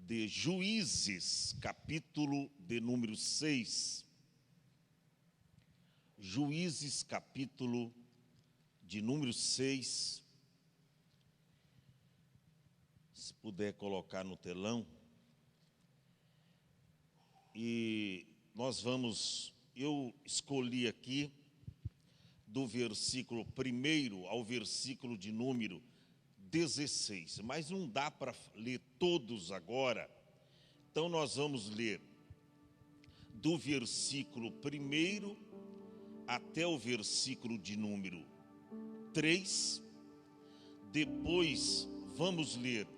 de Juízes, capítulo de número 6. Juízes, capítulo de número 6. Se puder colocar no telão. E eu escolhi aqui do versículo 1 ao versículo de número 16, mas não dá para ler todos agora. Então nós vamos ler do versículo 1 até o versículo de número 3. Depois vamos ler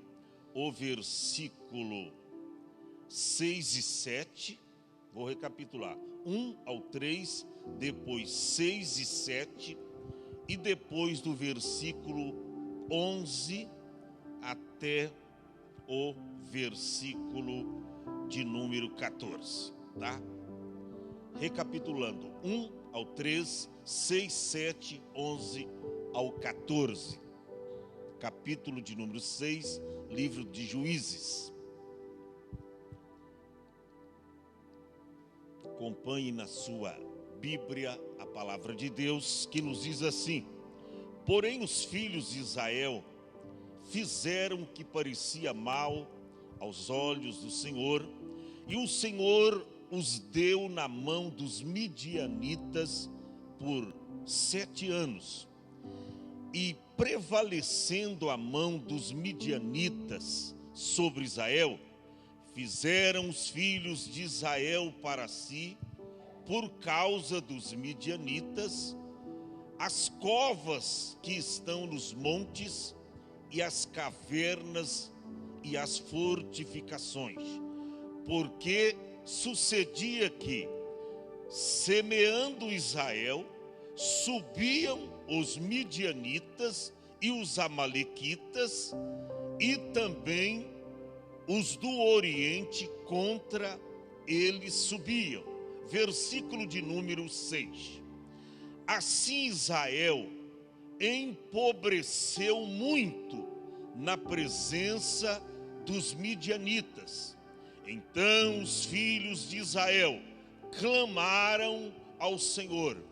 o versículo 6 e 7. Vou recapitular: 1 ao 3, depois 6 e 7, e depois do versículo 11 até o versículo de número 14, tá? Recapitulando: 1 ao 3, 6, 7, 11 ao 14. Capítulo de número 6, livro de Juízes. Acompanhe na sua Bíblia a palavra de Deus, que nos diz assim: porém os filhos de Israel fizeram o que parecia mal aos olhos do Senhor, e o Senhor os deu na mão dos midianitas por 7 anos. E prevalecendo a mão dos midianitas sobre Israel, fizeram os filhos de Israel para si, por causa dos midianitas, as covas que estão nos montes, e as cavernas e as fortificações. Porque sucedia que, semeando Israel, subiam os midianitas e os amalequitas, e também os do Oriente contra eles subiam. Versículo de número 6. Assim Israel empobreceu muito na presença dos midianitas. Então os filhos de Israel clamaram ao Senhor.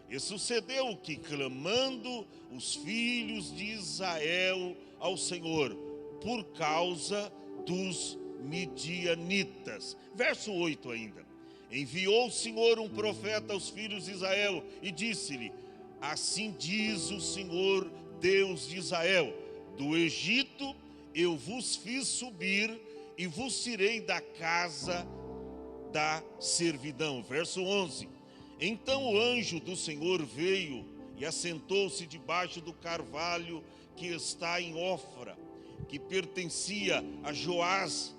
E sucedeu que, clamando os filhos de Israel ao Senhor, por causa dos midianitas. Verso 8 ainda. Enviou o Senhor um profeta aos filhos de Israel e disse-lhe: assim diz o Senhor, Deus de Israel: do Egito eu vos fiz subir e vos tirei da casa da servidão. Verso 11. Então o anjo do Senhor veio e assentou-se debaixo do carvalho que está em Ofra, que pertencia a Joás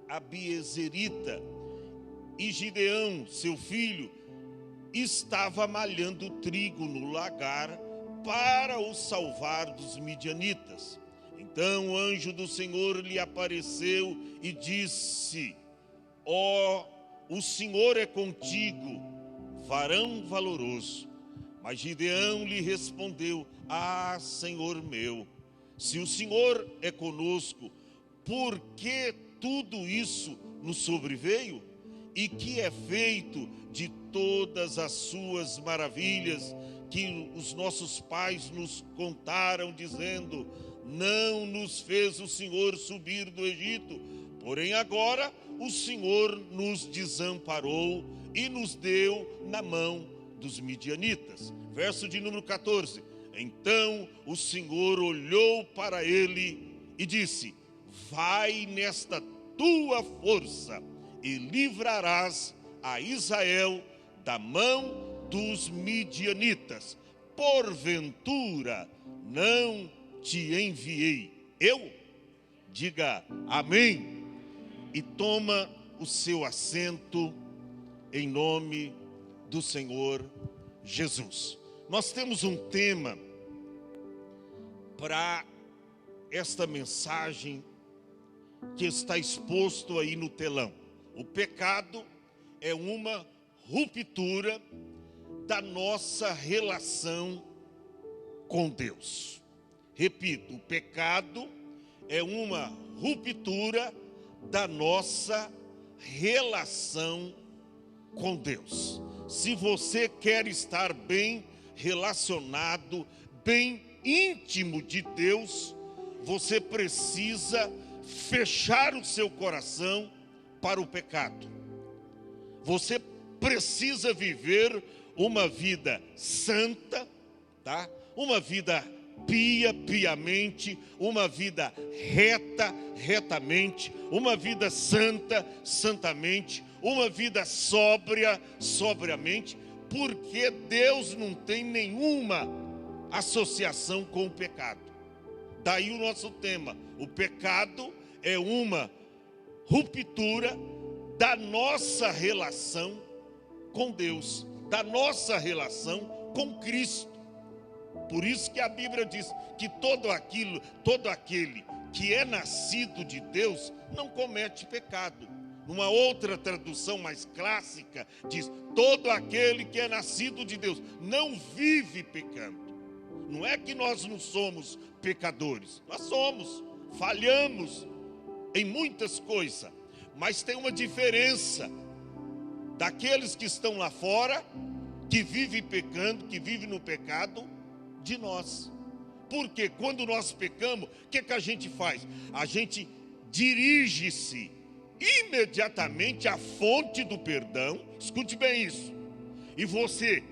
Abiezerita, e Gideão, seu filho, estava malhando trigo no lagar para o salvar dos midianitas. Então o anjo do Senhor lhe apareceu e disse: o Senhor é contigo, varão valoroso. Mas Gideão lhe respondeu: Senhor meu, se o Senhor é conosco, por que tudo isso nos sobreveio? E que é feito de todas as suas maravilhas que os nossos pais nos contaram, dizendo: não nos fez o Senhor subir do Egito, porém agora o Senhor nos desamparou e nos deu na mão dos midianitas. Verso de número 14. Então o Senhor olhou para ele e disse: vai nesta tua força e livrarás a Israel da mão dos midianitas. Porventura não te enviei eu? Diga amém. E toma o seu assento em nome do Senhor Jesus. Nós temos um tema para esta mensagem que está exposto aí no telão. O pecado é uma ruptura da nossa relação com Deus. Repito, o pecado é uma ruptura da nossa relação com Deus. Se você quer estar bem relacionado, bem íntimo de Deus, você precisa fechar o seu coração para o pecado. Você precisa viver uma vida santa, tá? Uma vida piamente, uma vida retamente, uma vida santamente, uma vida sobriamente, porque Deus não tem nenhuma associação com o pecado. Daí o nosso tema: o pecado é uma ruptura da nossa relação com Deus, da nossa relação com Cristo. Por isso que a Bíblia diz que todo aquele que é nascido de Deus não comete pecado. Numa outra tradução mais clássica diz: todo aquele que é nascido de Deus não vive pecando. Não é que nós não somos pecadores, nós somos, falhamos em muitas coisas, mas tem uma diferença daqueles que estão lá fora, que vivem pecando, que vivem no pecado, de nós. Porque quando nós pecamos, o que a gente faz? A gente dirige-se imediatamente à fonte do perdão. Escute bem isso. E você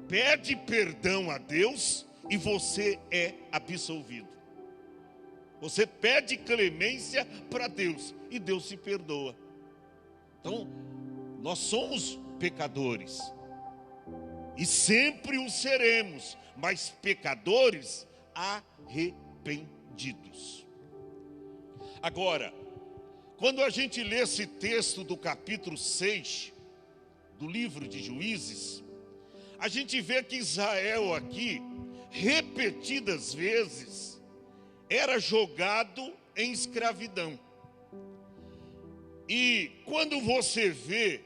pede perdão a Deus e você é absolvido. Você pede clemência para Deus e Deus se perdoa. Então, nós somos pecadores e sempre o seremos, mas pecadores arrependidos. Agora, quando a gente lê esse texto do capítulo 6 do livro de Juízes, a gente vê que Israel aqui, repetidas vezes, era jogado em escravidão. E quando você vê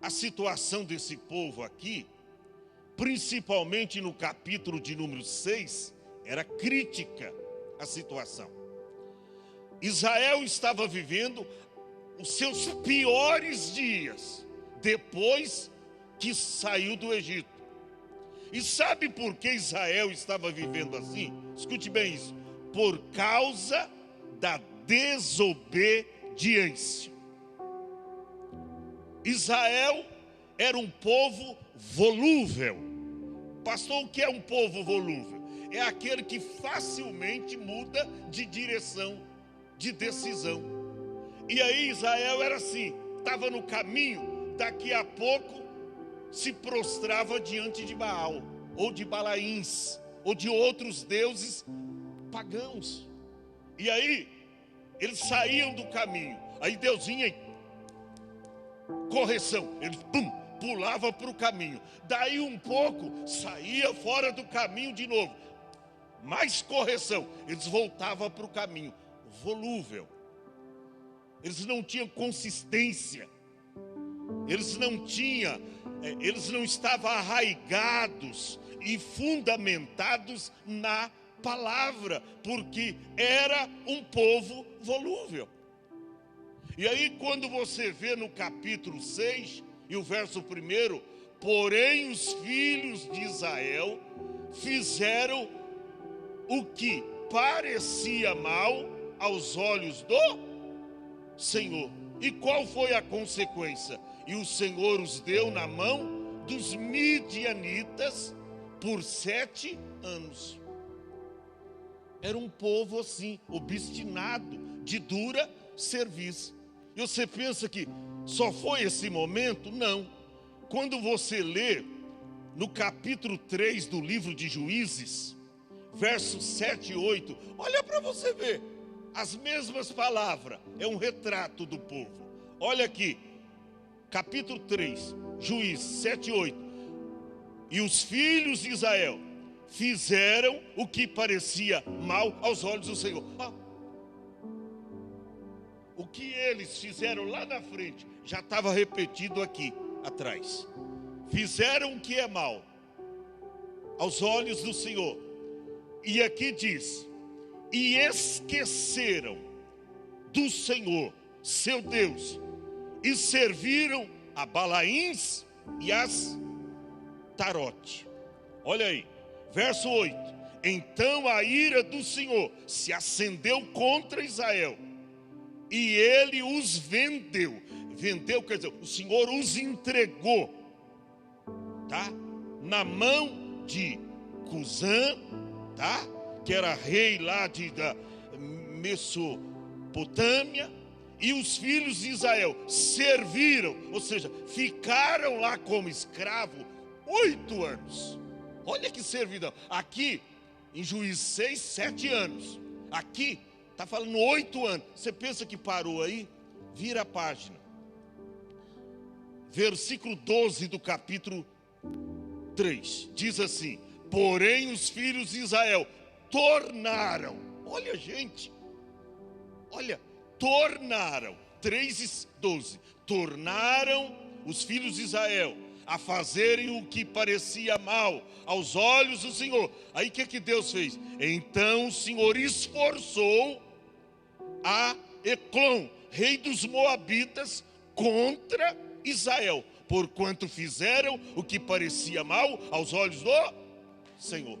a situação desse povo aqui, principalmente no capítulo de número 6, era crítica a situação. Israel estava vivendo os seus piores dias depois que saiu do Egito. E sabe por que Israel estava vivendo assim? Escute bem isso. Por causa da desobediência. Israel era um povo volúvel. Pastor, o que é um povo volúvel? É aquele que facilmente muda de direção, de decisão. E aí Israel era assim, estava no caminho, daqui a pouco se prostrava diante de Baal, ou de Balaíns, ou de outros deuses pagãos. E aí eles saíam do caminho, aí Deus vinha e correção, eles pulava para o caminho, daí um pouco saía fora do caminho de novo, mais correção, eles voltavam para o caminho. Volúvel. Eles não tinham consistência. Eles não estavam arraigados e fundamentados na palavra, porque era um povo volúvel. E aí quando você vê no capítulo 6 e o verso 1, porém os filhos de Israel fizeram o que parecia mal aos olhos do Senhor. E qual foi a consequência? E o Senhor os deu na mão dos midianitas por 7 anos. Era um povo assim, obstinado, de dura serviço. E você pensa que só foi esse momento? Não. Quando você lê no capítulo 3 do livro de Juízes, versos 7 e 8, olha para você ver. As mesmas palavras, é um retrato do povo. Olha aqui, capítulo 3, Juízes 7 e 8. E os filhos de Israel fizeram o que parecia mal aos olhos do Senhor. O que eles fizeram lá na frente já estava repetido aqui atrás. Fizeram o que é mal aos olhos do Senhor. E aqui diz: e esqueceram do Senhor, seu Deus, e serviram a Balaíns e as Tarote. Olha aí, verso 8. Então a ira do Senhor se acendeu contra Israel, e ele os vendeu. Vendeu quer dizer, o Senhor os entregou, tá? Na mão de Cusã, tá? Que era rei lá da Mesopotâmia. E os filhos de Israel serviram, ou seja, ficaram lá como escravo 8 anos. Olha que servidão. Aqui, em Juízes 6, 7 anos. Aqui, está falando 8 anos. Você pensa que parou aí? Vira a página. Versículo 12 do capítulo 3. Diz assim: porém os filhos de Israel tornaram. Olha, gente. Olha. Tornaram, 3:12, tornaram os filhos de Israel a fazerem o que parecia mal aos olhos do Senhor. Aí o que Deus fez? Então o Senhor esforçou a Eclon, rei dos Moabitas, contra Israel, porquanto fizeram o que parecia mal aos olhos do Senhor.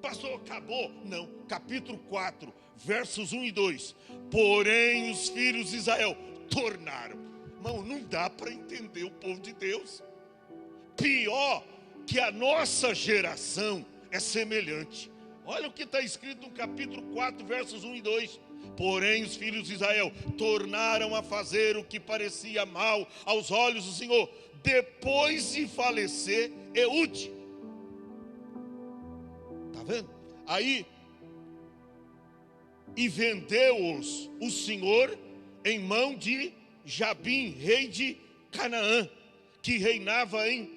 Pastor, acabou? Não, capítulo 4, versos 1 e 2. Porém os filhos de Israel tornaram. Irmão, não dá para entender o povo de Deus. Pior que a nossa geração é semelhante. Olha o que está escrito no capítulo 4, versos 1 e 2. Porém os filhos de Israel tornaram a fazer o que parecia mal aos olhos do Senhor, depois de falecer Eude. Está vendo? Aí, e vendeu-os o Senhor em mão de Jabim, rei de Canaã, que reinava em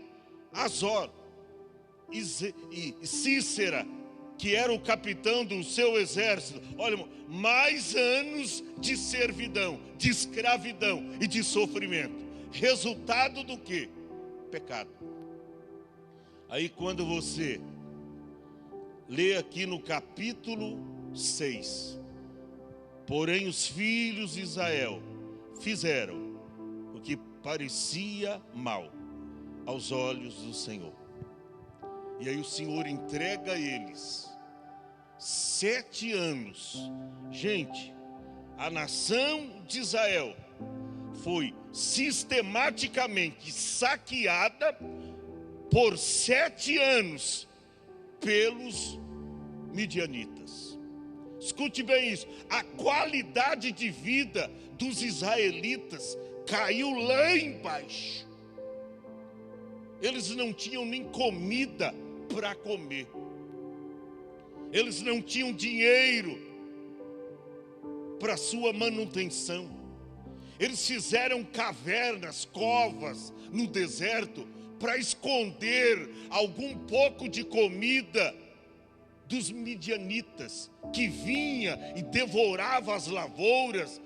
Azor, e Cícera, que era o capitão do seu exército. Olha, irmão, mais anos de servidão, de escravidão e de sofrimento. Resultado do quê? Pecado. Aí quando você lê aqui no capítulo 6, porém os filhos de Israel fizeram o que parecia mal aos olhos do Senhor. E aí o Senhor entrega a eles 7 anos. Gente, a nação de Israel foi sistematicamente saqueada por 7 anos pelos midianitas. Escute bem isso. A qualidade de vida dos israelitas caiu lá embaixo. Eles não tinham nem comida para comer. Eles não tinham dinheiro para sua manutenção. Eles fizeram cavernas, covas no deserto para esconder algum pouco de comida dos midianitas, que vinha e devorava as lavouras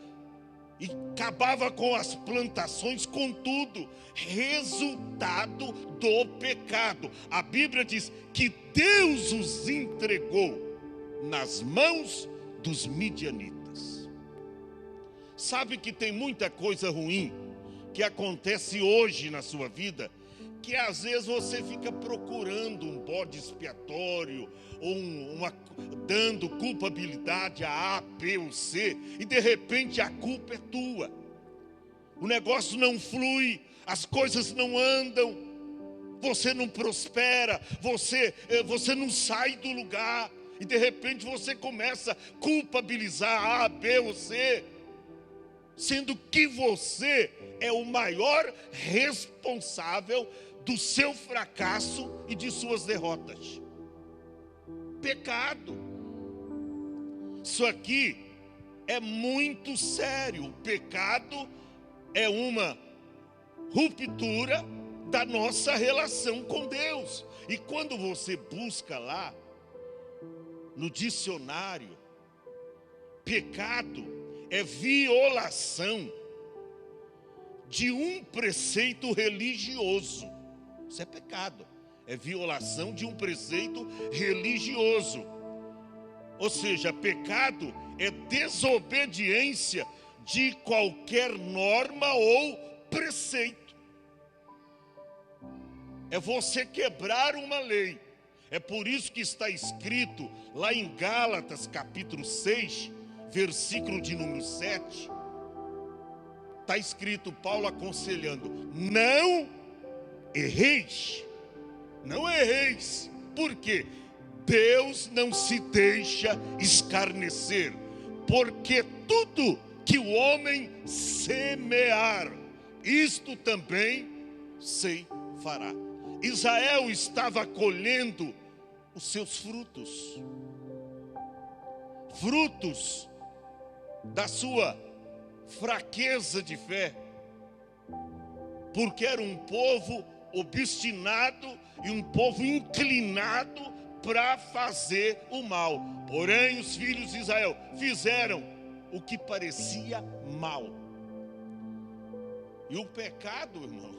e acabava com as plantações, com tudo. Resultado do pecado. A Bíblia diz que Deus os entregou nas mãos dos midianitas. Sabe que tem muita coisa ruim que acontece hoje na sua vida, que às vezes você fica procurando um bode expiatório, ou dando culpabilidade a A, B ou C, e de repente a culpa é tua. O negócio não flui, as coisas não andam, você não prospera, você não sai do lugar, e de repente você começa a culpabilizar A, B ou C, sendo que você é o maior responsável do seu fracasso e de suas derrotas. Pecado. Isso aqui é muito sério. O pecado é uma ruptura da nossa relação com Deus. E quando você busca lá no dicionário, pecado é violação de um preceito religioso. Isso é pecado. É violação de um preceito religioso. Ou seja, pecado é desobediência de qualquer norma ou preceito. É você quebrar uma lei. É por isso que está escrito lá em Gálatas capítulo 6, versículo de número 7. Está escrito Paulo aconselhando: não erreis. Não erreis. Por quê? Deus não se deixa escarnecer, porque tudo que o homem semear, isto também se fará. Israel estava colhendo os seus frutos, frutos da sua fraqueza de fé, porque era um povo obstinado e um povo inclinado para fazer o mal. Porém, os filhos de Israel fizeram o que parecia mal. E o pecado, irmão,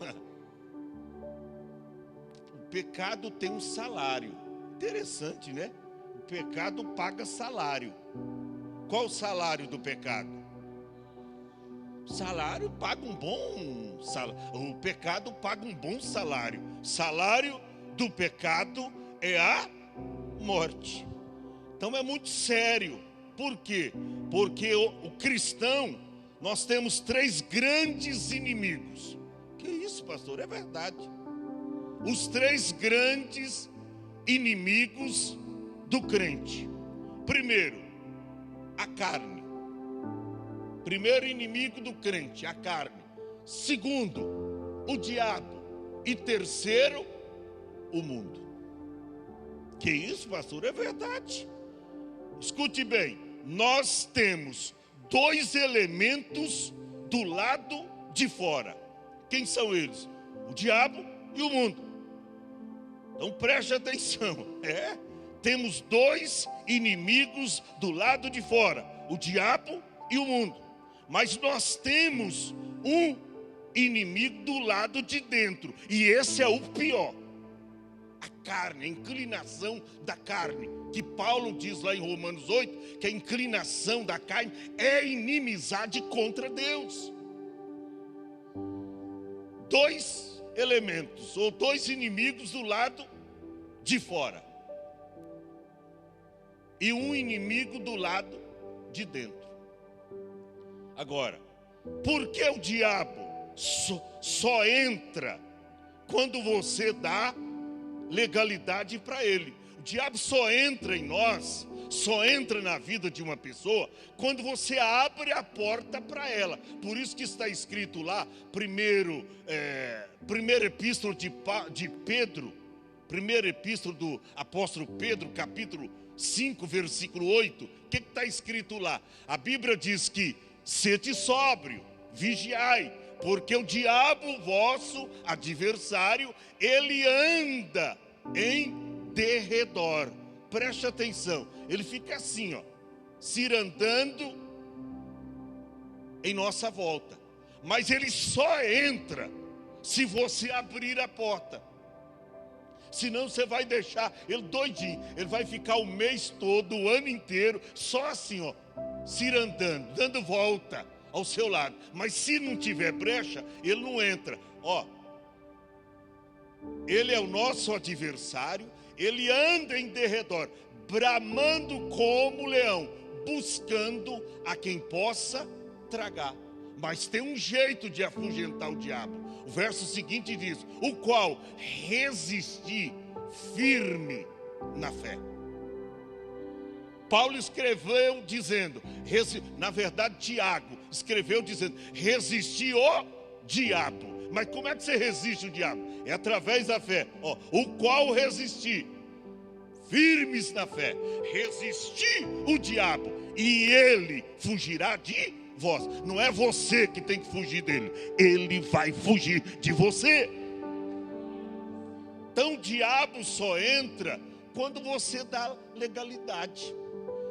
o pecado tem um salário. Interessante, né? O pecado paga salário. Qual o salário do pecado? O salário paga um bom salário. O pecado paga um bom salário. O salário do pecado é a morte. Então é muito sério. Por quê? Porque o cristão, nós temos 3 grandes inimigos. Que isso, pastor? É verdade. Os 3 grandes inimigos do crente. Primeiro, a carne. Primeiro inimigo do crente, a carne. Segundo, o diabo. E terceiro, o mundo. Que isso, pastor? É verdade. Escute bem, nós temos 2 elementos do lado de fora. Quem são eles? O diabo e o mundo. Então preste atenção. Temos 2 inimigos do lado de fora, o diabo e o mundo. Mas nós temos um inimigo do lado de dentro, e esse é o pior. A carne, a inclinação da carne, que Paulo diz lá em Romanos 8, que a inclinação da carne é inimizade contra Deus. 2 elementos, ou 2 inimigos do lado de fora, e um inimigo do lado de dentro. Agora, por que o diabo só entra quando você dá legalidade para ele? O diabo só entra em nós, só entra na vida de uma pessoa quando você abre a porta para ela. Por isso que está escrito lá, primeira epístola de Pedro, primeira epístola do apóstolo Pedro, capítulo 5, versículo 8. O que está escrito lá? A Bíblia diz que sede sóbrio, vigiai, porque o diabo, vosso adversário, ele anda em derredor. Preste atenção, ele fica assim, cirandando em nossa volta. Mas ele só entra se você abrir a porta. Senão você vai deixar ele doidinho. Ele vai ficar o mês todo, o ano inteiro, só assim, cirandando, dando volta ao seu lado. Mas se não tiver brecha, ele não entra. Ele é o nosso adversário. Ele anda em derredor, bramando como leão, buscando a quem possa tragar. Mas tem um jeito de afugentar o diabo. O verso seguinte diz: o qual resistir firme na fé. Paulo escreveu dizendo, na verdade Tiago escreveu dizendo, resistir o diabo. Mas como é que você resiste o diabo? É através da fé. O qual resistir firmes na fé, resistir o diabo, e ele fugirá de vós. Não é você que tem que fugir dele, ele vai fugir de você. Então o diabo só entra quando você dá legalidade.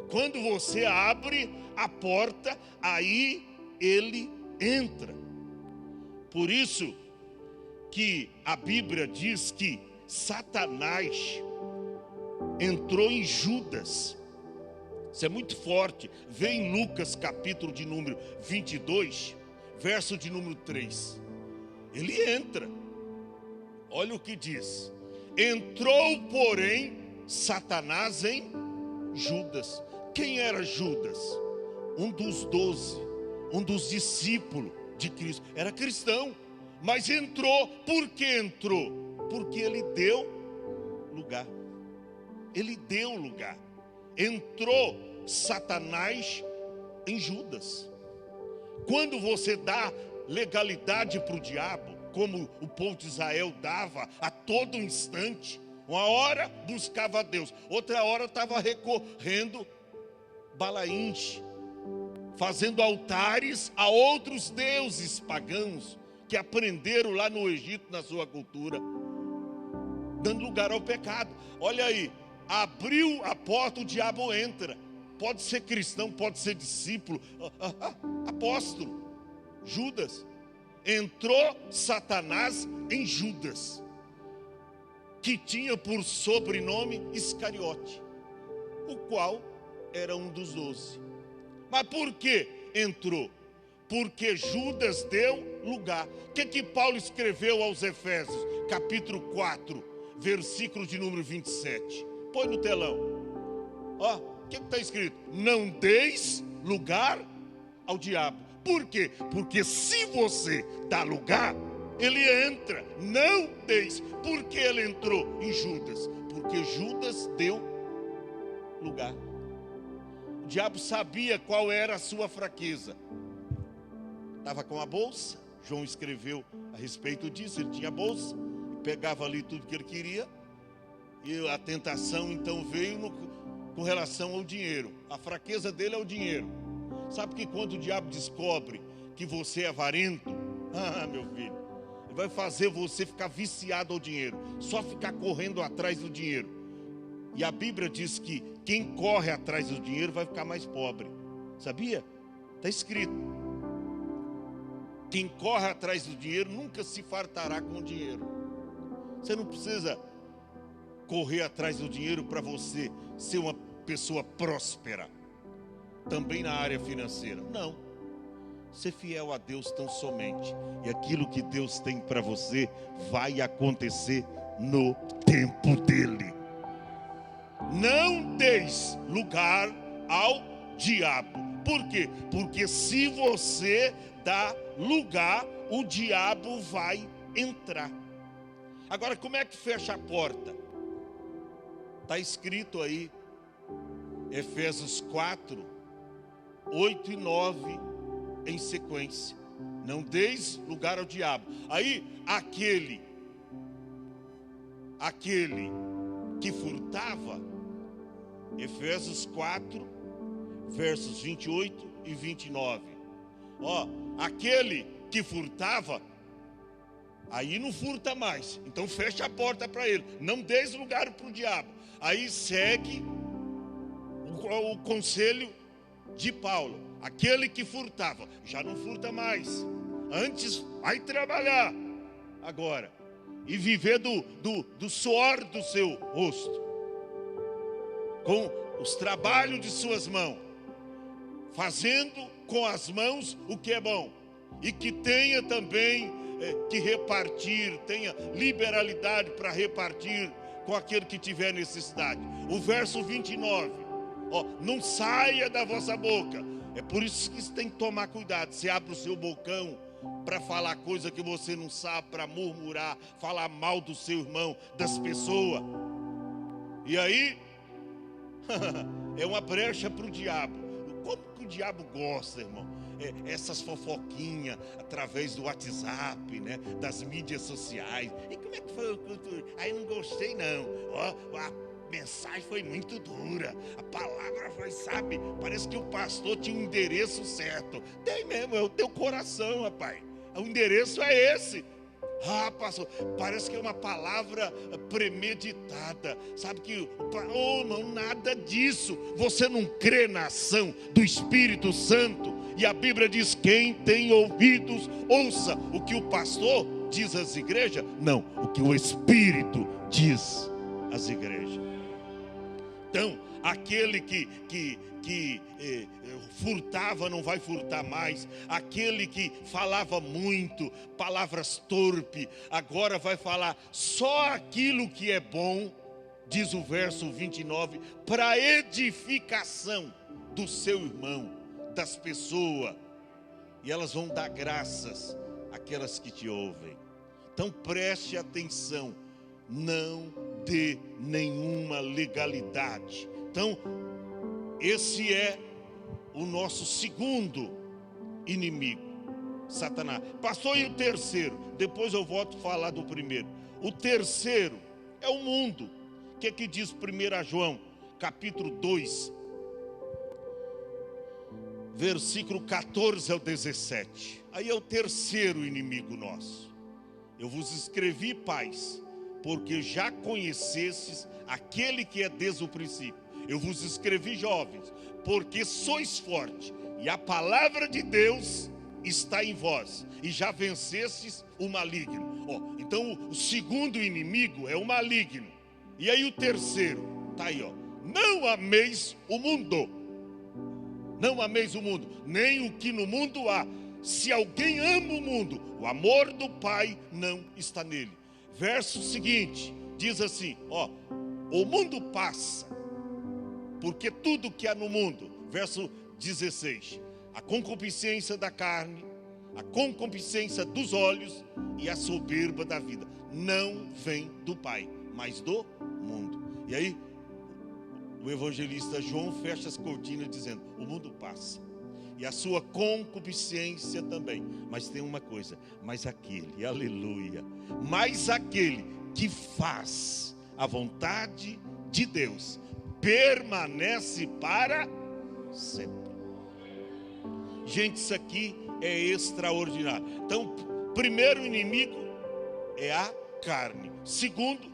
Quando você abre a porta, aí ele entra. Por isso que a Bíblia diz que Satanás entrou em Judas. Isso é muito forte. Vê em Lucas capítulo de número 22, verso de número 3. Ele entra. Olha o que diz. Entrou, porém, Satanás em Judas. Quem era Judas? Um dos 12, um dos discípulos de Cristo. Era cristão, mas entrou. Por que entrou? Porque ele deu lugar. Ele deu lugar. Entrou Satanás em Judas. Quando você dá legalidade para o diabo, como o povo de Israel dava a todo instante, uma hora buscava a Deus, outra hora estava recorrendo Balaíns, fazendo altares a outros deuses pagãos que aprenderam lá no Egito, na sua cultura, dando lugar ao pecado. Olha aí, abriu a porta, o diabo entra. Pode ser cristão, pode ser discípulo, apóstolo. Judas. Entrou Satanás em Judas, que tinha por sobrenome Iscariote, o qual era um dos 12. Mas por que entrou? Porque Judas deu lugar. O que Paulo escreveu aos Efésios, capítulo 4, versículo de número 27? Põe no telão. Ó, o que está escrito? Não deis lugar ao diabo. Por quê? Porque se você dá lugar, ele entra. Não deis. Por que ele entrou em Judas? Porque Judas deu lugar. O diabo sabia qual era a sua fraqueza. Estava com a bolsa. João escreveu a respeito disso. Ele tinha a bolsa, pegava ali tudo que ele queria. E a tentação então veio com relação ao dinheiro. A fraqueza dele é o dinheiro. Sabe que quando o diabo descobre que você é avarento, meu filho, ele vai fazer você ficar viciado ao dinheiro, só ficar correndo atrás do dinheiro. E a Bíblia diz que quem corre atrás do dinheiro vai ficar mais pobre. Sabia? Está escrito. Quem corre atrás do dinheiro nunca se fartará com o dinheiro. Você não precisa correr atrás do dinheiro para você ser uma pessoa próspera. Também na área financeira. Não. Ser fiel a Deus tão somente. E aquilo que Deus tem para você vai acontecer no tempo dele. Não deis lugar ao diabo. Por quê? Porque se você dá lugar, o diabo vai entrar. Agora, como é que fecha a porta? Está escrito aí, Efésios 4, 8 e 9 em sequência. Não deis lugar ao diabo. Aí, aquele que furtava, Efésios 4, versos 28 e 29. Ó, aquele que furtava, aí não furta mais. Então fecha a porta para ele. Não deis lugar para o diabo. Aí segue o conselho de Paulo. Aquele que furtava, já não furta mais. Antes vai trabalhar agora e viver do suor do seu rosto, com os trabalhos de suas mãos, fazendo com as mãos o que é bom, e que tenha também que repartir, tenha liberalidade para repartir com aquele que tiver necessidade. O verso 29, ó, não saia da vossa boca. É por isso que você tem que tomar cuidado. Você abre o seu bocão para falar coisa que você não sabe, para murmurar, falar mal do seu irmão, das pessoas. E aí, é uma brecha para o diabo. Como que o diabo gosta, irmão? Essas fofoquinhas através do WhatsApp, né? Das mídias sociais. E como é que foi o culto? Aí não gostei não. Ó, a mensagem foi muito dura. A palavra foi, sabe? Parece que o pastor tinha um endereço certo. Tem mesmo, é o teu coração, rapaz. O endereço é esse. Ah, pastor, parece que é uma palavra premeditada. Sabe que, não, nada disso. Você não crê na ação do Espírito Santo. E a Bíblia diz, quem tem ouvidos, ouça o que o pastor diz às igrejas. Não, o que o Espírito diz às igrejas. Então, aquele que furtava não vai furtar mais. Aquele que falava muito, palavras torpes, agora vai falar só aquilo que é bom, diz o verso 29, para edificação do seu irmão, das pessoas. E elas vão dar graças àquelas que te ouvem. Então preste atenção, não dê nenhuma legalidade. Então, esse é o nosso segundo inimigo, Satanás. Passou e o terceiro, depois eu volto a falar do primeiro. O terceiro é o mundo. O que diz 1 João, capítulo 2, versículo 14 ao 17. Aí é o terceiro inimigo nosso. Eu vos escrevi, pais, porque já conhecestes aquele que é desde o princípio. Eu vos escrevi, jovens, porque sois fortes, e a palavra de Deus está em vós, e já vencestes o maligno. Então o segundo inimigo é o maligno. E aí o terceiro, está aí, não ameis o mundo. Não ameis o mundo, nem o que no mundo há. Se alguém ama o mundo, o amor do Pai não está nele. Verso seguinte, diz assim, o mundo passa, porque tudo que há no mundo, verso 16, a concupiscência da carne, a concupiscência dos olhos e a soberba da vida, não vem do Pai, mas do mundo. E aí, o evangelista João fecha as cortinas dizendo, o mundo passa, e a sua concupiscência também. Mas tem uma coisa, mas aquele, aleluia, mas aquele que faz a vontade de Deus, permanece para sempre. Gente, isso aqui é extraordinário. Então, primeiro inimigo é a carne. Segundo,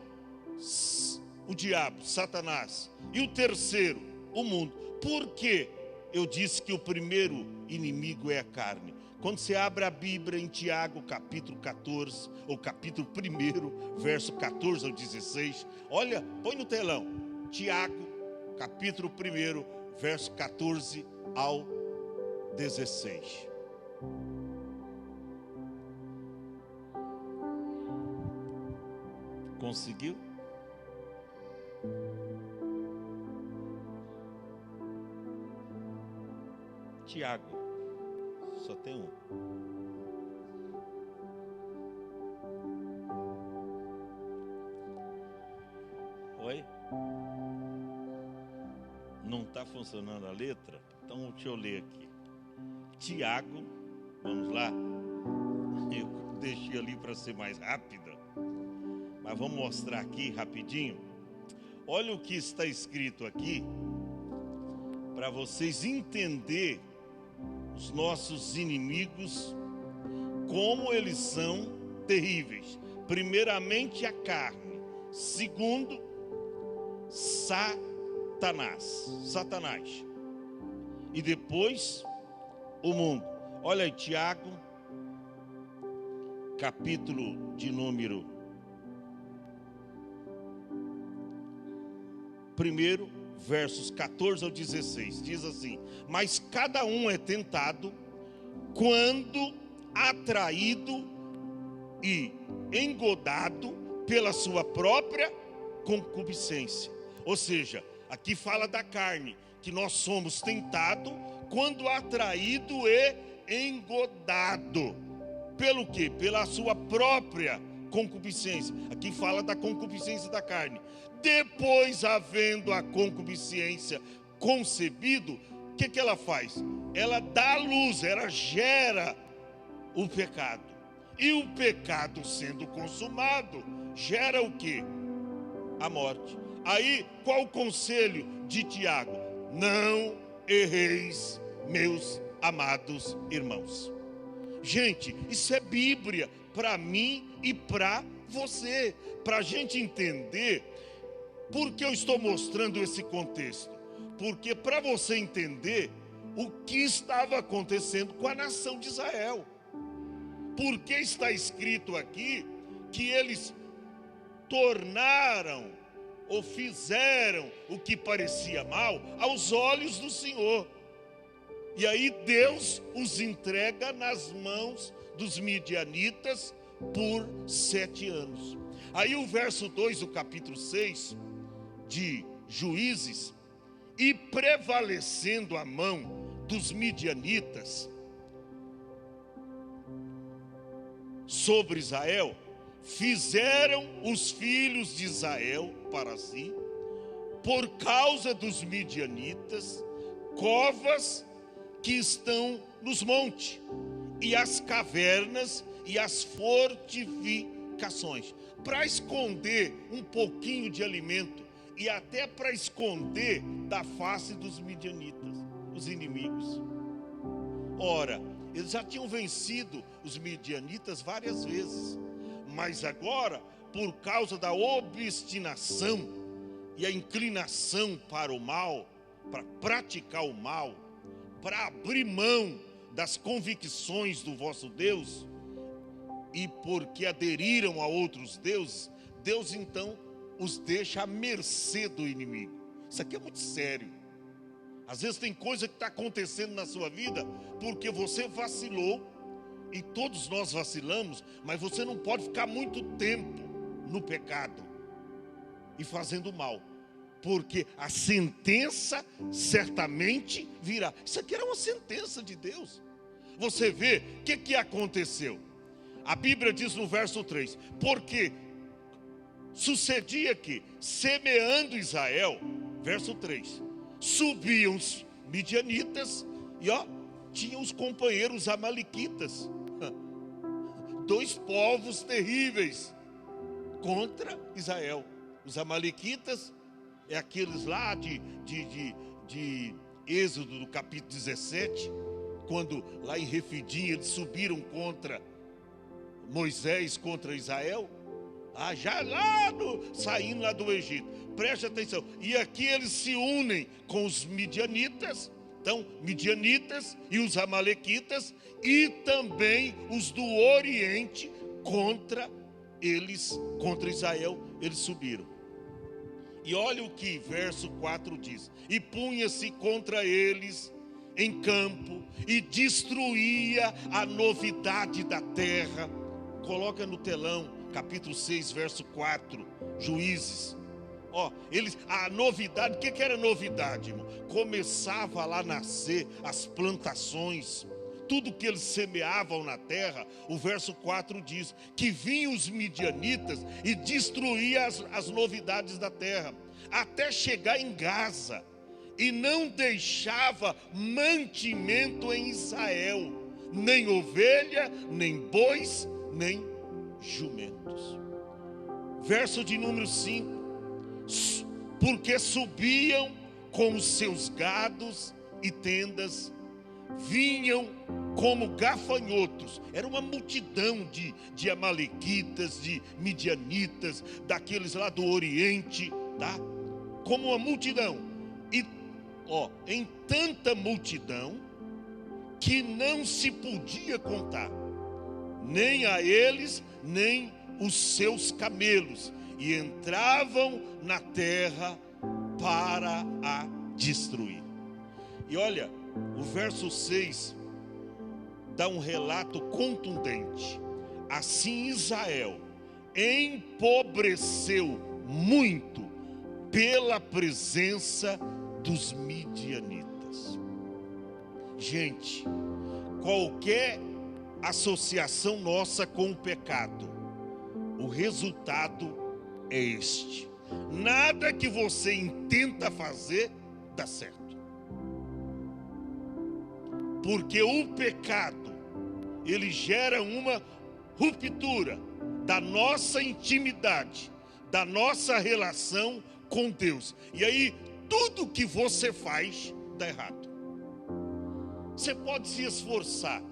o diabo, Satanás. E o terceiro, o mundo. Por que eu disse que o primeiro inimigo é a carne? Quando você abre a Bíblia em Tiago, capítulo 14, ou capítulo 1, verso 14 ao 16. Olha, põe no telão. Tiago, capítulo 1, verso 14 ao 16. Conseguiu? Tiago, só tem um. Oi? Não está funcionando a letra? Então deixa eu ler aqui. Tiago, vamos lá. Eu deixei ali para ser mais rápida, mas vamos mostrar aqui rapidinho. Olha o que está escrito aqui, para vocês entenderem os nossos inimigos, como eles são terríveis. Primeiramente a carne, segundo Satanás, e depois o mundo. Olha aí, Tiago, capítulo de número 1, versos 14 ao 16, diz assim: mas cada um é tentado quando atraído e engodado pela sua própria concupiscência. Ou seja, aqui fala da carne, que nós somos tentados quando atraído e engodado. Pelo quê? Pela sua própria concupiscência. Aqui fala da concupiscência da carne. Depois, havendo a concupiscência concebido, o que ela faz? Ela dá luz, ela gera o pecado. E o pecado sendo consumado, gera o quê? A morte. Aí, qual o conselho de Tiago? Não erreis, meus amados irmãos. Gente, isso é Bíblia para mim e para você, para a gente entender. Por que eu estou mostrando esse contexto? Porque para você entender o que estava acontecendo com a nação de Israel. Porque está escrito aqui que eles tornaram ou fizeram o que parecia mal aos olhos do Senhor. E aí Deus os entrega nas mãos dos midianitas por 7 anos. Aí o verso 2 do capítulo 6 de Juízes: e prevalecendo a mão dos midianitas sobre Israel, fizeram os filhos de Israel para si, por causa dos midianitas, covas que estão nos montes, e as cavernas e as fortificações, para esconder um pouquinho de alimento e até para esconder da face dos midianitas, os inimigos. Ora, eles já tinham vencido os midianitas várias vezes, mas agora, por causa da obstinação e a inclinação para o mal, para praticar o mal, para abrir mão das convicções do vosso Deus, e porque aderiram a outros deuses, Deus então os deixa à mercê do inimigo. Isso aqui é muito sério. Às vezes tem coisa que está acontecendo na sua vida porque você vacilou, e todos nós vacilamos, mas você não pode ficar muito tempo no pecado e fazendo mal, porque a sentença certamente virá. Isso aqui era uma sentença de Deus. Você vê o que aconteceu. A Bíblia diz no verso 3: porque sucedia que, semeando Israel, verso 3, subiam os midianitas e tinham os companheiros amalequitas, 2 povos terríveis contra Israel. Os amalequitas é aqueles lá de Êxodo, do capítulo 17, quando lá em Refidim eles subiram contra Moisés, contra Israel, já lá saindo lá do Egito. Preste atenção, e aqui eles se unem com os midianitas. Então, midianitas e os amalequitas, e também os do Oriente, contra eles, contra Israel, eles subiram. E olha o que verso 4 diz: e punha-se contra eles em campo, e destruía a novidade da terra. Coloca no telão, capítulo 6, verso 4, Juízes. A novidade, o que era novidade, irmão? Começava lá a nascer as plantações, tudo que eles semeavam na terra. O verso 4 diz que vinham os midianitas e destruíam as novidades da terra, até chegar em Gaza, e não deixava mantimento em Israel, nem ovelha, nem bois, nem jumentos. Verso de número 5: porque subiam com os seus gados e tendas, vinham como gafanhotos. Era uma multidão de amalequitas, de midianitas, daqueles lá do Oriente, tá? Como uma multidão. E em tanta multidão que não se podia contar, nem a eles, nem os seus camelos, e entravam na terra para a destruir. E olha, o verso 6 dá um relato contundente. Assim Israel empobreceu muito pela presença dos midianitas. Gente, qualquer associação nossa com o pecado, o resultado é este: nada que você intenta fazer dá certo, porque o pecado, ele gera uma ruptura da nossa intimidade, da nossa relação com Deus, e aí tudo que você faz dá errado. Você pode se esforçar,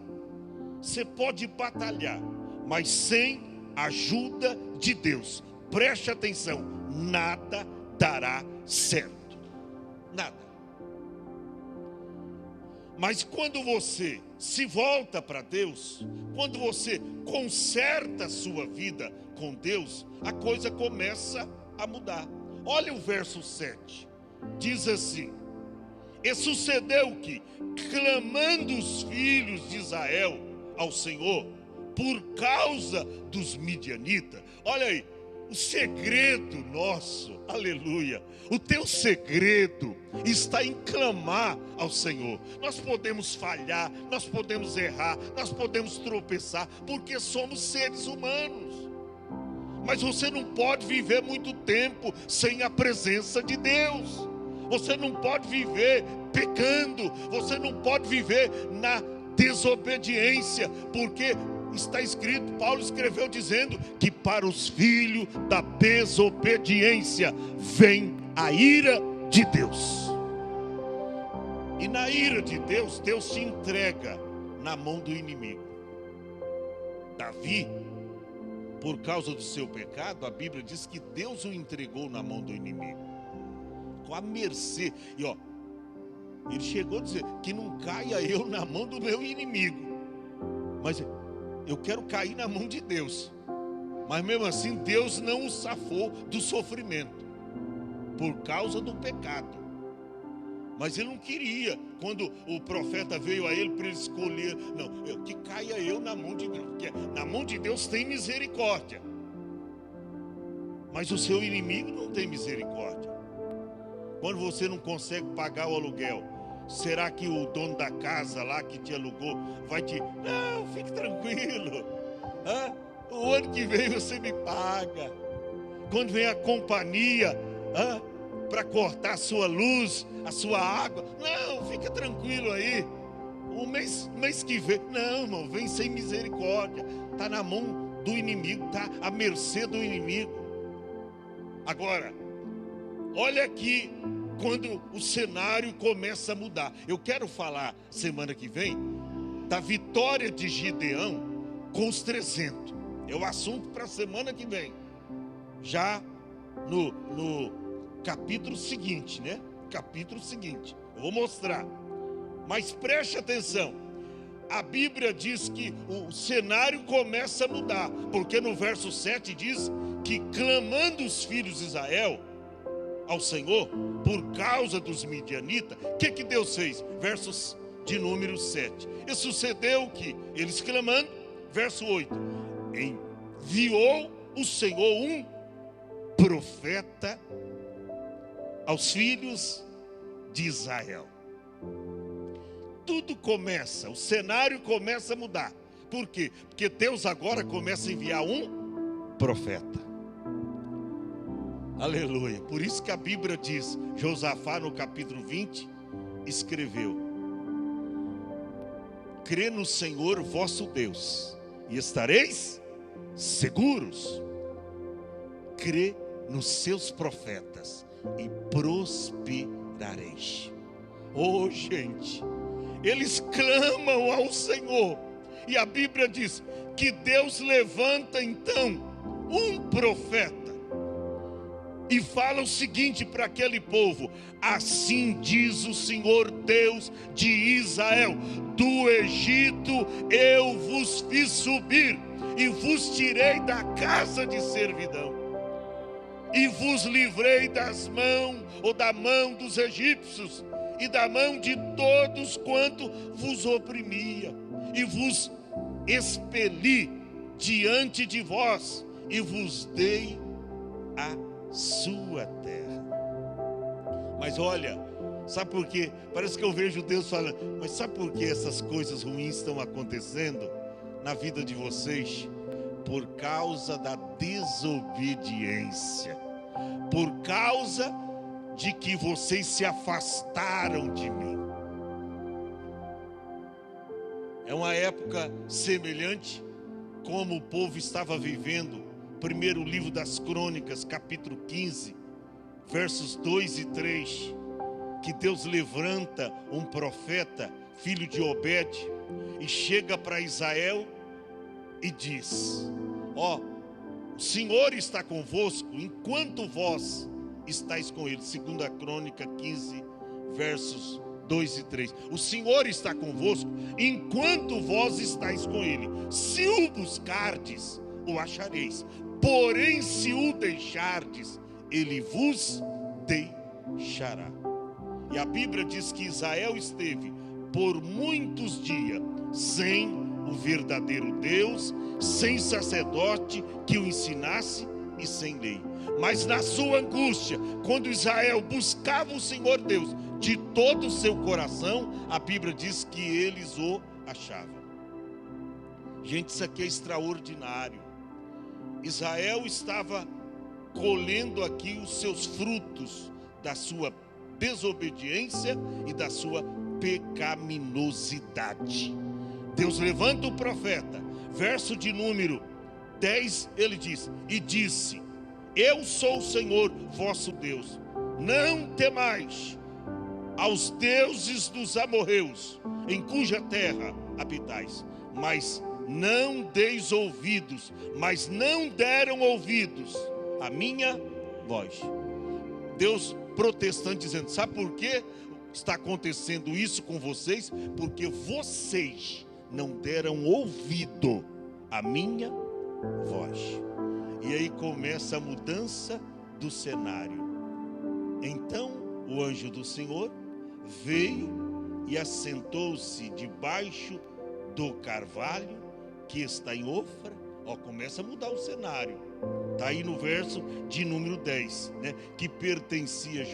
você pode batalhar, mas sem a ajuda de Deus, preste atenção, nada dará certo. Nada. Mas quando você se volta para Deus, quando você conserta a sua vida com Deus, a coisa começa a mudar. Olha o verso 7. Diz assim: e sucedeu que, clamando os filhos de Israel ao Senhor, por causa dos midianitas. Olha aí, o segredo nosso, aleluia, o teu segredo está em clamar ao Senhor. Nós podemos falhar, nós podemos errar, nós podemos tropeçar, porque somos seres humanos. Mas você não pode viver muito tempo sem a presença de Deus. Você não pode viver pecando, você não pode viver na desobediência, porque está escrito, Paulo escreveu dizendo que para os filhos da desobediência vem a ira de Deus. E na ira de Deus, Deus se entrega na mão do inimigo. Davi, por causa do seu pecado, a Bíblia diz que Deus o entregou na mão do inimigo, com a mercê. E ó, ele chegou a dizer que não caia eu na mão do meu inimigo, mas eu quero cair na mão de Deus. Mas mesmo assim Deus não o safou do sofrimento, por causa do pecado. Mas ele não queria, quando o profeta veio a ele para ele escolher, não, que caia eu na mão de Deus, porque na mão de Deus tem misericórdia, mas o seu inimigo não tem misericórdia. Quando você não consegue pagar o aluguel, será que o dono da casa lá que te alugou vai te... Não, fique tranquilo, o ano que vem você me paga. Quando vem a companhia para cortar a sua luz, a sua água, não, fica tranquilo aí, o mês que vem, não, irmão, vem sem misericórdia, está na mão do inimigo, está à mercê do inimigo. Agora, olha aqui, quando o cenário começa a mudar. Eu quero falar semana que vem da vitória de Gideão com os 300. É o assunto para a semana que vem, já no capítulo seguinte, né? Capítulo seguinte, eu vou mostrar. Mas preste atenção, a Bíblia diz que o cenário começa a mudar, porque no verso 7 diz que, clamando os filhos de Israel ao Senhor por causa dos midianitas, o que Deus fez? Versos de número 7. E sucedeu que, eles clamando, verso 8, enviou o Senhor um profeta aos filhos de Israel. Tudo começa, o cenário começa a mudar. Por quê? Porque Deus agora começa a enviar um profeta. Aleluia. Por isso que a Bíblia diz, Josafá no capítulo 20 escreveu: crê no Senhor vosso Deus e estareis seguros. Crê nos seus profetas e prosperareis. Oh, gente, eles clamam ao Senhor, e a Bíblia diz que Deus levanta então um profeta e fala o seguinte para aquele povo: assim diz o Senhor Deus de Israel, do Egito eu vos fiz subir e vos tirei da casa de servidão, e vos livrei das mãos, ou da mão dos egípcios, e da mão de todos quanto vos oprimia, e vos expeli diante de vós, e vos dei a sua terra. Mas olha, sabe por quê? Parece que eu vejo Deus falando, mas sabe por que essas coisas ruins estão acontecendo na vida de vocês? Por causa da desobediência, por causa de que vocês se afastaram de mim. É uma época semelhante como o povo estava vivendo. Primeiro livro das Crônicas, capítulo 15, versos 2 e 3, que Deus levanta um profeta, filho de Obed, e chega para Israel e diz: ó, o Senhor está convosco enquanto vós estáis com ele. Segunda Crônica 15, versos 2 e 3. O Senhor está convosco enquanto vós estáis com ele. Se o buscardes, o achareis. Porém, se o deixardes, ele vos deixará. E a Bíblia diz que Israel esteve por muitos dias sem o verdadeiro Deus, sem sacerdote que o ensinasse e sem lei. Mas na sua angústia, quando Israel buscava o Senhor Deus de todo o seu coração, a Bíblia diz que eles o achavam. Gente, isso aqui é extraordinário. Israel estava colhendo aqui os seus frutos da sua desobediência e da sua pecaminosidade. Deus levanta o profeta, verso de número 10, ele diz: e disse: eu sou o Senhor vosso Deus, não temais aos deuses dos amorreus, em cuja terra habitais, mas não deis ouvidos, mas não deram ouvidos à minha voz. Deus protestando, dizendo: sabe por que está acontecendo isso com vocês? Porque vocês não deram ouvido à minha voz. E aí começa a mudança do cenário. Então o anjo do Senhor veio e assentou-se debaixo do carvalho que está em Ofra. Começa a mudar o cenário. Está aí no verso de número 10, né? Que pertencia a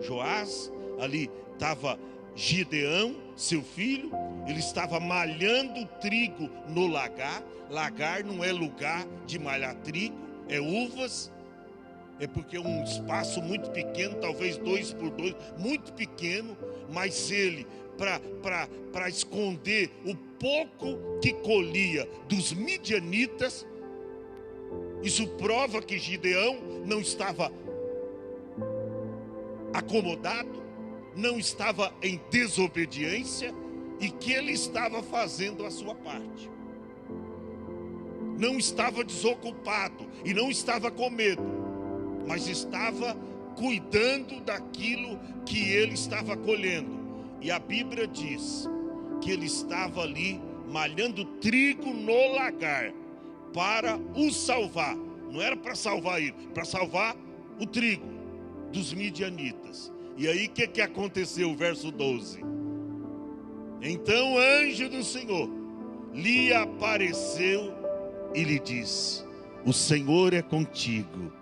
Joás. Ali estava Gideão, seu filho. Ele estava malhando trigo no lagar. Lagar não é lugar de malhar trigo, é uvas. É porque é um espaço muito pequeno, talvez 2 por 2, muito pequeno. Mas ele, para esconder o pouco que colhia dos midianitas, isso prova que Gideão não estava acomodado, não estava em desobediência, e que ele estava fazendo a sua parte. Não estava desocupado e não estava com medo, mas estava cuidando daquilo que ele estava colhendo. E a Bíblia diz que ele estava ali malhando trigo no lagar para o salvar. Não era para salvar ele, para salvar o trigo dos midianitas. E aí o que aconteceu? Verso 12. Então o anjo do Senhor lhe apareceu e lhe disse: o Senhor é contigo,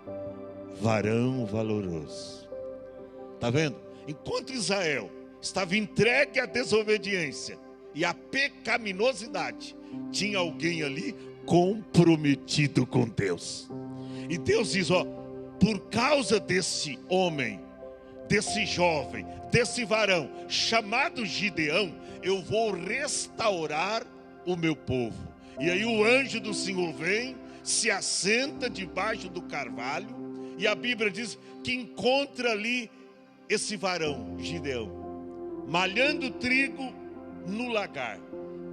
varão valoroso. Está vendo? Enquanto Israel estava entregue à desobediência e à pecaminosidade, tinha alguém ali comprometido com Deus. E Deus diz: por causa desse homem, desse jovem, desse varão chamado Gideão, eu vou restaurar o meu povo. E aí o anjo do Senhor vem, se assenta debaixo do carvalho, e a Bíblia diz que encontra ali esse varão, Gideão, malhando trigo no lagar,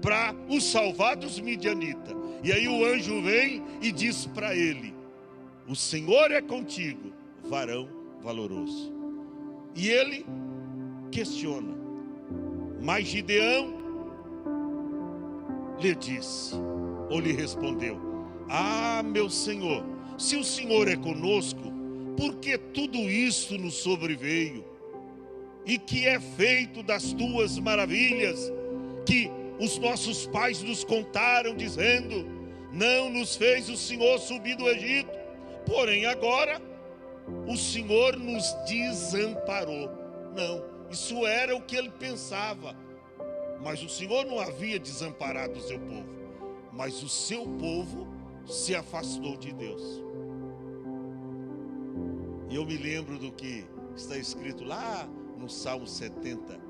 para o salvar dos midianitas. E aí o anjo vem e diz para ele: o Senhor é contigo, varão valoroso. E ele questiona, mas Gideão lhe disse, ou lhe respondeu: ah, meu Senhor, se o Senhor é conosco, por que tudo isso nos sobreveio? E que é feito das tuas maravilhas, que os nossos pais nos contaram, dizendo: não nos fez o Senhor subir do Egito, porém agora o Senhor nos desamparou. Não, isso era o que ele pensava. Mas o Senhor não havia desamparado o seu povo, mas o seu povo se afastou de Deus. E eu me lembro do que está escrito lá no Salmo 70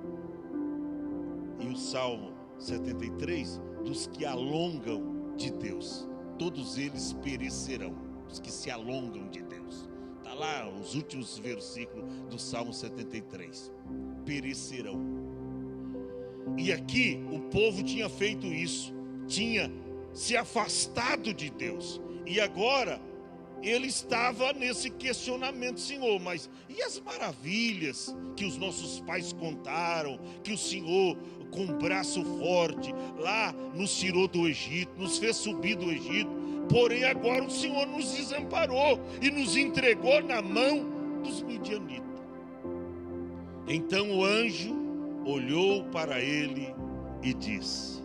e o Salmo 73, dos que alongam de Deus, todos eles perecerão. Os que se alongam de Deus, está lá os últimos versículos do Salmo 73, perecerão. E aqui o povo tinha feito isso, tinha se afastado de Deus, e agora ele estava nesse questionamento: Senhor, mas e as maravilhas que os nossos pais contaram, que o Senhor com um braço forte lá nos tirou do Egito, nos fez subir do Egito, porém agora o Senhor nos desamparou e nos entregou na mão dos midianitas. Então o anjo olhou para ele e disse: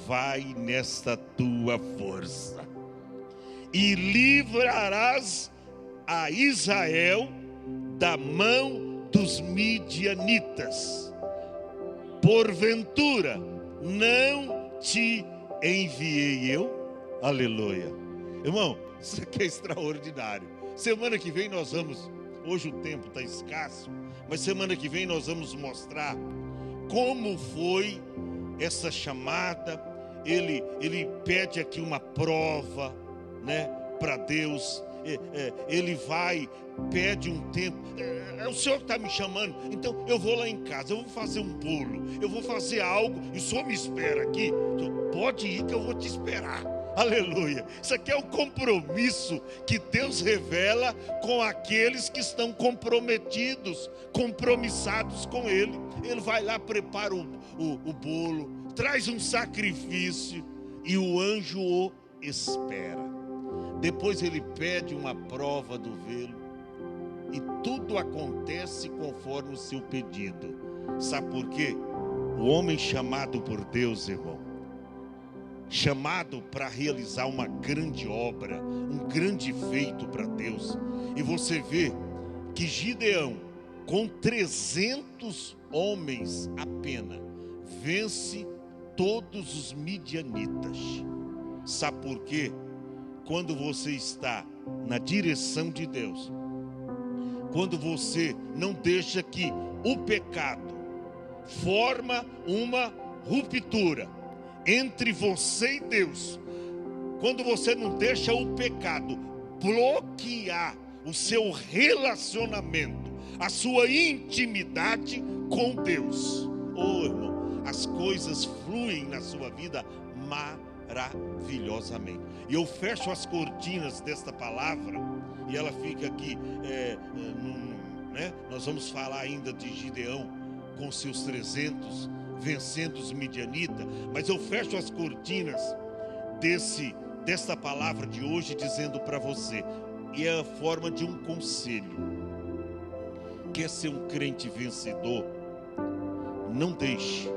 vai nesta tua força e livrarás a Israel da mão dos midianitas. Porventura não te enviei eu? Aleluia. Irmão, isso aqui é extraordinário. Semana que vem nós vamos, hoje o tempo está escasso, mas semana que vem nós vamos mostrar como foi essa chamada. Ele pede aqui uma prova, né, para Deus. Ele vai, pede um tempo. O Senhor está me chamando, então eu vou lá em casa, eu vou fazer um bolo, eu vou fazer algo, e o Senhor me espera aqui. Pode ir que eu vou te esperar. Aleluia. Isso aqui é o compromisso que Deus revela com aqueles que estão comprometidos, compromissados com Ele. Ele vai lá, prepara o bolo, traz um sacrifício e o anjo o espera. Depois ele pede uma prova do velo e tudo acontece conforme o seu pedido. Sabe por quê? O homem chamado por Deus, irmão, chamado para realizar uma grande obra, um grande feito para Deus. E você vê que Gideão, com 300 homens apenas, vence todos os midianitas. Sabe por quê? Quando você está na direção de Deus, quando você não deixa que o pecado forma uma ruptura entre você e Deus, quando você não deixa o pecado bloquear o seu relacionamento, a sua intimidade com Deus, oh irmão, as coisas fluem na sua vida maravilhosamente. E eu fecho as cortinas desta palavra e ela fica aqui, nós vamos falar ainda de Gideão com seus 300 vencendo os midianitas, mas eu fecho as cortinas desta palavra de hoje dizendo para você, e é a forma de um conselho: quer ser um crente vencedor? Não deixe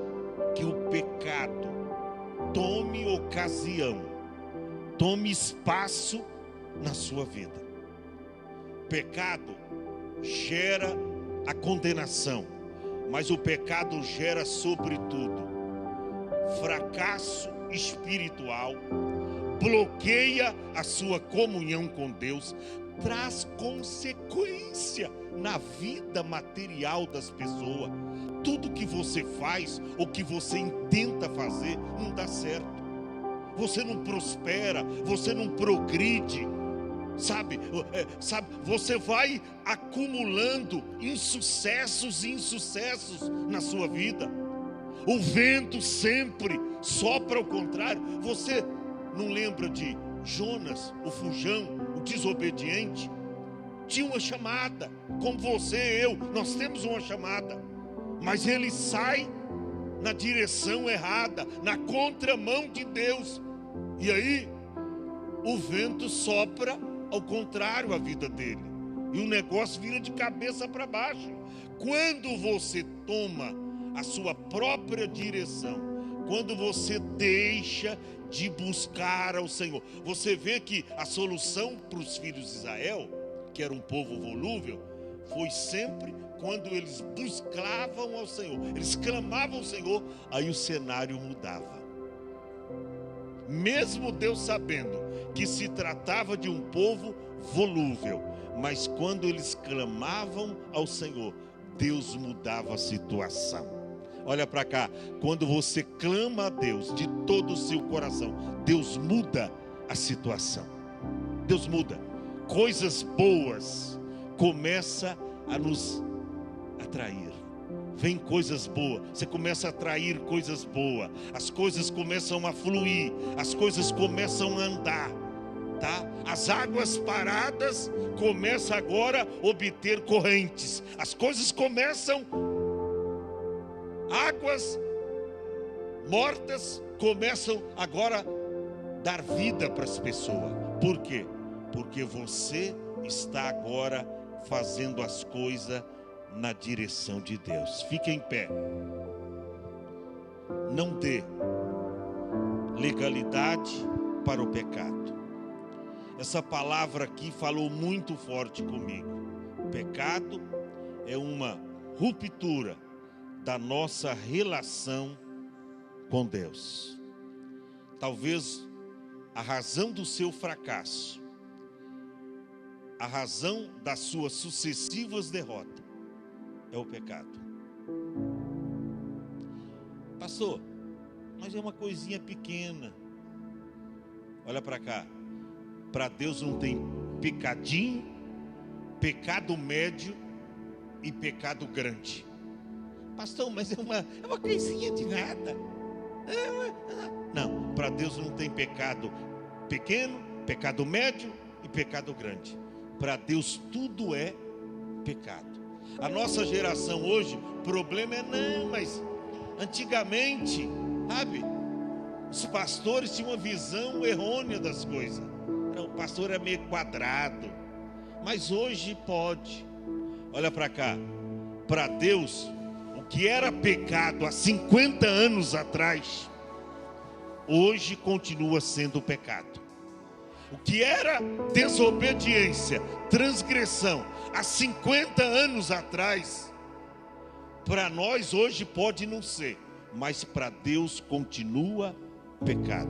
que o pecado tome ocasião, tome espaço na sua vida. Pecado gera a condenação, mas o pecado gera sobretudo fracasso espiritual, bloqueia a sua comunhão com Deus, traz consequência na vida material das pessoas. Tudo que você faz ou que você intenta fazer não dá certo. Você não prospera, você não progride, sabe? Você vai acumulando insucessos e insucessos na sua vida. O vento sempre sopra ao contrário. Você não lembra de Jonas, o fujão, o desobediente? Tinha uma chamada, como você e eu, nós temos uma chamada, mas ele sai na direção errada, na contramão de Deus, e aí o vento sopra ao contrário a vida dele, e o negócio vira de cabeça para baixo. Quando você toma a sua própria direção, quando você deixa de buscar ao Senhor, você vê que a solução para os filhos de Israel, que era um povo volúvel, foi sempre quando eles buscavam ao Senhor, eles clamavam ao Senhor, aí o cenário mudava. Mesmo Deus sabendo que se tratava de um povo volúvel, mas quando eles clamavam ao Senhor, Deus mudava a situação. Olha para cá, quando você clama a Deus de todo o seu coração, Deus muda a situação. Deus muda. Coisas boas começam a nos atrair. Vem coisas boas, você começa a atrair coisas boas, as coisas começam a fluir, as coisas começam a andar. tá? As águas paradas começam agora a obter correntes. As coisas começam, águas mortas começam agora a dar vida para as pessoas. Por quê? Porque você está agora fazendo as coisas na direção de Deus. Fique em pé. Não dê legalidade para o pecado. Essa palavra aqui falou muito forte comigo. O pecado é uma ruptura da nossa relação com Deus. Talvez a razão do seu fracasso, a razão das suas sucessivas derrotas é o pecado. Pastor, mas é uma coisinha pequena. Olha para cá. Para Deus não tem pecadinho, pecado médio e pecado grande. Pastor, mas é uma coisinha de nada. Não, para Deus não tem pecado pequeno, pecado médio e pecado grande. Para Deus tudo é pecado. A nossa geração hoje, o problema é não, mas antigamente, sabe, os pastores tinham uma visão errônea das coisas. O pastor é meio quadrado, mas hoje pode. Olha para cá. Para Deus, o que era pecado há 50 anos atrás, hoje continua sendo pecado. O que era desobediência, transgressão, há 50 anos atrás, para nós hoje pode não ser, mas para Deus continua pecado.